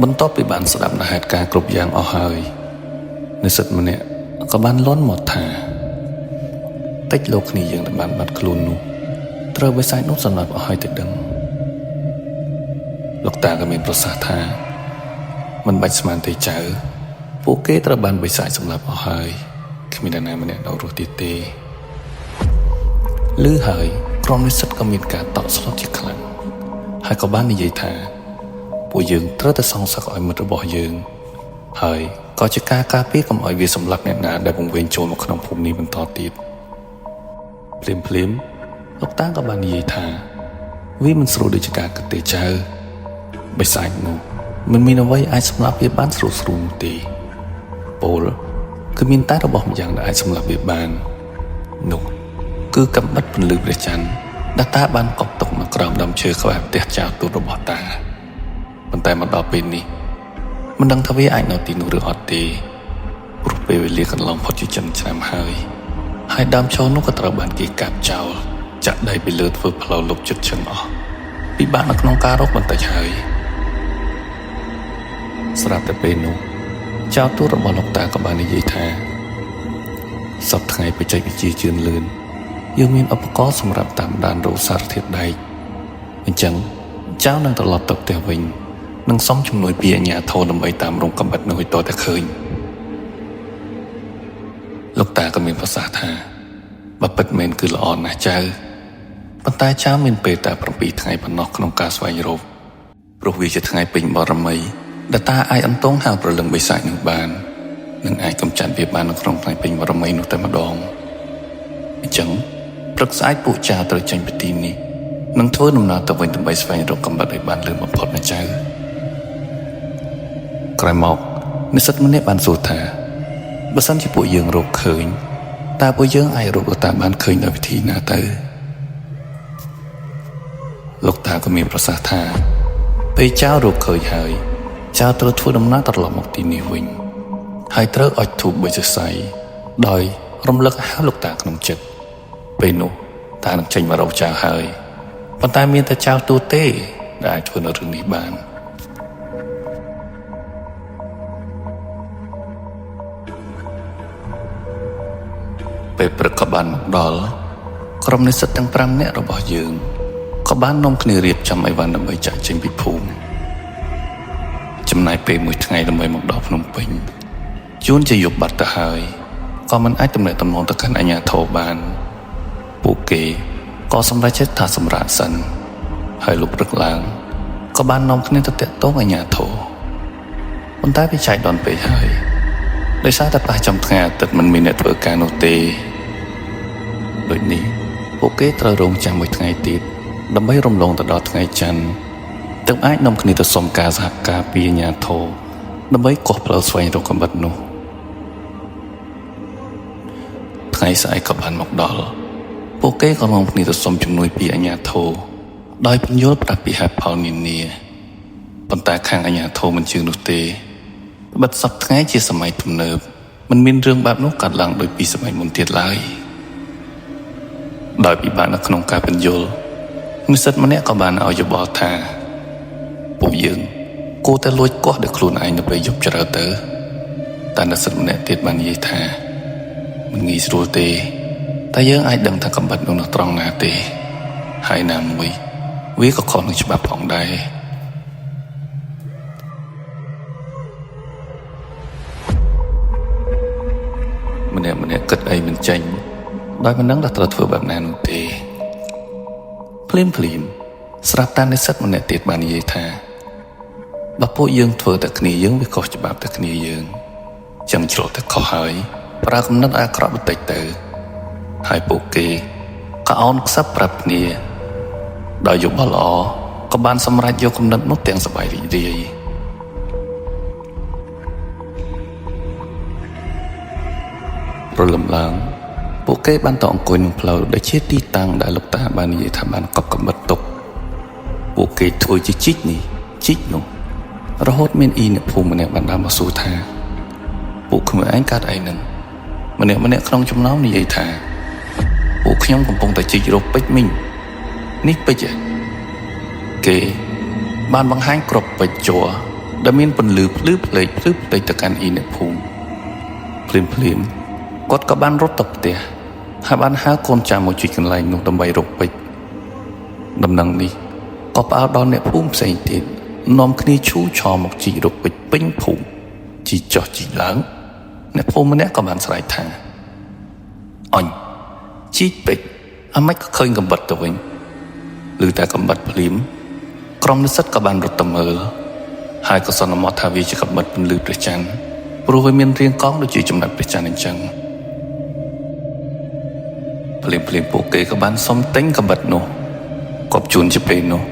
បន្ទាប់ពីបានស្ដាប់នូវហេតុការណ៍គ្រប់យ៉ាងអស់ហើយនិស្សិតម្នាក់ក៏បានលន់មកថាតិចលោកគ្នាយើងដែលបានបាត់ខ្លួននោះត្រូវបិសាចនោះសម្រាប់អស់ហើយទៅដឹងលោកតាក៏មានប្រសាសន៍ថាមិនបាច់ស្មានទេចៅពួកគេត្រូវបានបិសាចសម្រាប់អស់ហើយគ្មានអ្នកណាម្នាក់នៅរស់ទៀតទេឮហើយក្រុមនិស្សិតក៏មានការតក់ស្លុតជាខ្លាំងហើយក៏បាននិយាយថាពួកយើងត្រូវតែសងសឹកឲ្យមិត្តរបស់យើងហើយក៏ជាការការពារកុំឲ្យវាសម្លាប់អ្នកណាដែលវង្វេងចូលមកក្នុងភូមិនេះបន្តទៀតភ្លាមលោកតាក៏បាននិយាយថាវាមិនស្រួលដូចជាការគិតទេចៅបិសាចនោះមិនមានអ្វីអាចសម្លាប់វាបានស្រួលនោះទេពលគឺមានតែរបស់ម្យ៉ាងដែលអាចសម្លាប់វាបាននោះគឺកំបិតពន្លឺព្រះច័ន្ទដែលតាបានកប់ទុកនៅក្រោមដើមឈើក្បែរផ្ទះចៅទូតរបស់តាប៉ុន្តែមកដល់ពេលនេះមិនដឹងថាវាអាចនៅទីនោះឬអត់ទេព្រោះពេលវេលាកន្លងផុតជាឆ្នាំហើយដើមឈើនោះក៏ត្រូវបានគេកាប់ចោលចាក់ដីពីលើធ្វើផ្លូវលុបជិតឈឹងអស់ពិបាកនៅក្នុងការរកបន្តិចហើយស្រាប់តែពេលនោះចៅទូតរបស់លោកតាក៏បាននិយាយថាសប្តាហ៍ថ្ងៃបច្ចេកវិទ្យាជឿនលឿនយើងមានឧបករណ៍សម្រាប់តាមដានរោគសារធាតុដែកអញ្ចឹងចៅនឹងត្រឡប់ទៅផ្ទះវិញនឹងសុំជំនួយពីអាជ្ញាធរដើម្បីតាមរងកំបិតនោះឲ្យតតែឃើញលោកតាក៏មានប្រសាសន៍ថាបើពិតមែនគឺល្អណាស់ចៅប៉ុន្តែចៅមានពេលតែ7ថ្ងៃប៉ុណ្ណោះក្នុងការស្វែងរកព្រោះវាជាថ្ងៃពេញបរមីដែលតាអាចអន្តងហៅប្រលឹងបិសាចនឹងបាននឹងអាចកំចាត់វាបាននៅក្នុងថ្ងៃពេញបរមីនោះតែម្ដងអញ្ចឹងព្រឹកស្អែកពួកចៅត្រូវចេញពីទីនេះនឹងធ្វើដំណើរទៅវិញដើម្បីស្វែងរកកំបិតឲ្យបានលឿនបំផុតណាចៅក្រោយមកនិស្សិតម្នាក់បានសួរថាបើសិនជាពួកយើងរកឃើញតើពួកយើងអាចរកលោកតាបានឃើញដោយវិធីណាទៅលោកតាក៏មានប្រសាសន៍ថាពេលចៅរកឃើញហើយចៅត្រូវធ្វើដំណើរត្រឡប់មកទីនេះវិញហើយត្រូវអុជធូបបិទសរសៃដោយរំលឹកហៅលោកតាក្នុងចិត្តពេលនោះតានឹងចេញមករកចៅហើយប៉ុន្តែមានតែចៅទូទេដែលអាចធ្វើនៅរឿងនេះបានពេលព្រឹកក៏បានមកដល់ក្រុមនិស្សិតទាំង5នាក់របស់យើងក៏បាននាំគ្នារៀបចំអីវ៉ាន់ដើម្បីចាក់ចេញពីភូមិចំណាយពេលមួយថ្ងៃដើម្បីមកដល់ភ្នំពេញជួនជាយប់បាត់ទៅហើយក៏មិនអាចទំនាក់ទំនងទៅកាន់អាជ្ញាធរបានពួកគេក៏សម្រេចចិត្តថាសម្រាប់សិនហើយលុបព្រឹកឡើងក៏បាននាំគ្នាទៅតាក់ទងអាជ្ញាធរប៉ុន្តែវាចែកដនពេកហើយដោយសារតែប៉ះចំថ្ងៃអាទិត្យមិនមានអ្នកធ្វើការនោះទេដូចនេះពួកគេត្រូវរងចាំមួយថ្ងៃទៀតដើម្បីរំលងទៅដល់ថ្ងៃច័ន្ទទើបអាចនាំគ្នាទៅសុំការសហការពីអាជ្ញាធរដើម្បីកោះផ្លូវស្វែងរកកំបិតនោះថ្ងៃស្អែកក៏បានមកដល់ពួកគេក៏នាំគ្នាទៅសុំជំនួយពីអាជ្ញាធរដោយពន្យល់ប្រាប់ពីហេតុផលនានាប៉ុន្តែខាងអាជ្ញាធរមិនជឿនោះទេបិទសប្តាហ៍ថ្ងៃជាសម័យទំនើបមិនមានរឿងបែបនោះកើតឡើងដូចពីសម័យមុនទៀតឡើយដោយពិបាកនៅក្នុងការពន្យល់និស្សិតម្នាក់ក៏បានឲ្យយោបល់ថាពួកយើងគួរតែលួចកោះដោយខ្លួនឯងនៅពេលយប់ជ្រៅទៅតែនិស្សិតម្នាក់ទៀតបាននិយាយថាមិនងាយស្រួលទេតែយើងអាចដឹងថាកំបិតនោះនៅត្រង់ណាទេហើយណាមួយវាក៏ខុសនឹងច្បាប់ផងដែរម្នាក់គិតអីមិនចេញដោយមិនដឹងថាត្រូវធ្វើបែបណានោះទេភ្លាមស្រាប់តែនិស្សិតម្នាក់ទៀតបាននិយាយថាបើពួកយើងធ្វើតែគ្នាយើងវាខុសច្បាប់តែគ្នាយើងចឹងឆ្លុះតែខុសហើយប្រើគំនិតអាក្រក់បន្តិចទៅហើយពួកគេក៏អោនខ្សឹបប្រាប់គ្នាដោយយោបល់ល្អក៏បានសម្រេចយកគំនិតនោះទាំងសប្បាយរីករាយព្រលឹមឡើងពួកគេបានទៅអង្គុយនឹងផ្លូវដែលជាទីតាំងដែលលោកតាបាននិយាយថាបានកប់កំបិតទុកពួកគេធ្វើជាជីកនេះជីកនោះរហូតមានអ្នកភូមិម្នាក់បានដើរមកសួរថាពួកក្មួយឯងកើតអីនឹងម្នាក់ក្នុងចំណោមនិយាយថាពួកខ្ញុំកំពុងតែជីករកពេជ្រមីងនេះពេជ្រគេបានបង្ហាញគ្រាប់ពេជ្រជ័រ ដែលមានពន្លឺភ្លឺផ្លេកទៅកាន់អ៊ីអ្នកភូមិភ្លាមគាត់ក៏បានរត់ទៅផ្ទះហើយបានហៅកូនចាស់មកជួយកន្លែងនោះដើម្បីរកពេជ្រដំណឹងនេះក៏ផ្អើលដល់អ្នកភូមិផ្សេងទៀតនាំគ្នាឈូឆរមកជីករកពេជ្រពេញភូមិជីចោះជីឡើងអ្នកភូមិម្នាក់ក៏បានស្រែកថាអញជីកពេជ្រអាម៉េចក៏ឃើញកំបិតទៅវិញឬតែកំបិតភ្លាមក្រុមនិស្សិតក៏បានរត់ទៅមើលហើយក៏សន្មតថាវាជាកំបិតពន្លឺព្រះច័ន្ទព្រោះវាមានរាងកោងដូចជាចំណុចព្រះច័ន្ទអញ្ចឹងភ្លាមពួកគេក៏បានសុំទិញកំបិតនោះគប់ជូនជាពេលនោះ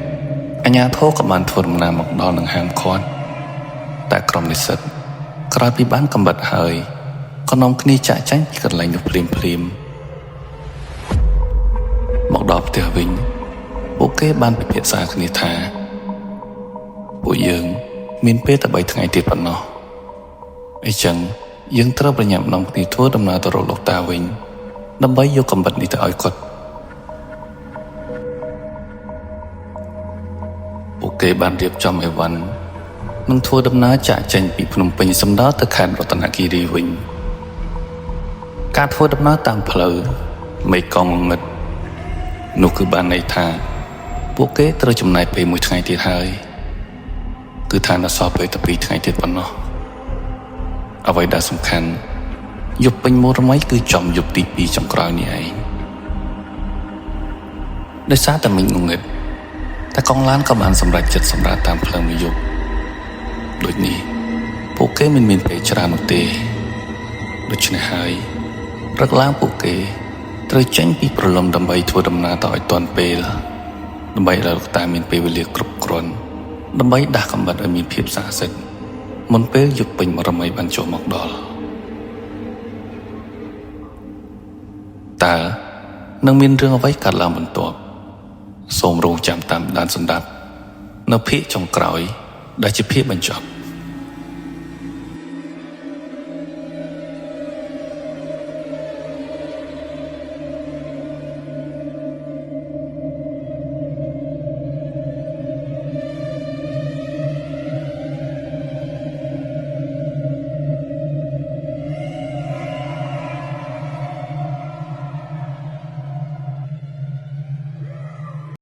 អាជ្ញាធរក៏បានធ្វើដំណើរមកដល់នឹងហាមឃាត់តែក្រុមនិស្សិតក្រោយពីបានកំបិតហើយក៏នាំគ្នាចាក់ចែងពីកន្លែងនោះភ្លាមមកដល់ផ្ទះវិញពួកគេបានពិភាក្សាគ្នាថាពួកយើងមានពេលតែ3ថ្ងៃទៀតប៉ុណ្ណោះអញ្ចឹងយើងត្រូវប្រញាប់នាំគ្នាធ្វើដំណើរទៅរកលោកតាវិញដើម្បីយកកំបិតនេះទៅឲ្យគាត់ពួកគេបានរៀបចំអីវ៉ាន់និងធ្វើដំណើរចាក់ចេញពីភ្នំពេញសម្ដៅទៅខេត្តរតនគិរីវិញការធ្វើដំណើរតាមផ្លូវមេកង់ងឹតនោះគឺបានន័យថាពួកគេត្រូវចំណាយពេល1ថ្ងៃទៀតហើយគឺថានៅសល់ពេលតែ2ថ្ងៃទៀតប៉ុណ្ណោះអ្វីដែលសំខាន់យប់ពេញមួយរមីគឺចំយប់ទី2ចុងក្រោយនេះឯងដោយសារតែមិញងងឹតតែកង់ឡានក៏បានសម្រេចចិត្តសម្រាប់តាមផ្លូវមួយយប់ដូចនេះពួកគេមិនមានពេលច្រើននោះទេដូច្នេះហើយព្រឹកឡើងពួកគេត្រូវចេញពីប្រឡំដើម្បីធ្វើដំណើរទៅឲ្យទាន់ពេលដើម្បីឲ្យលោកតាមានពេលវេលាគ្រប់គ្រាន់ដើម្បីដាស់កំបិតឲ្យមានភាពស័ក្តិសិទ្ធិមុនពេលយប់ពេញមួយរមីបានចូលមកដល់តើនឹងមានរឿងអ្វីកើតឡើងបន្ទាប់សូមរងចាំតាមដានស្ដាប់នៅភាគចុងក្រោយដែលជាភាគបញ្ចប់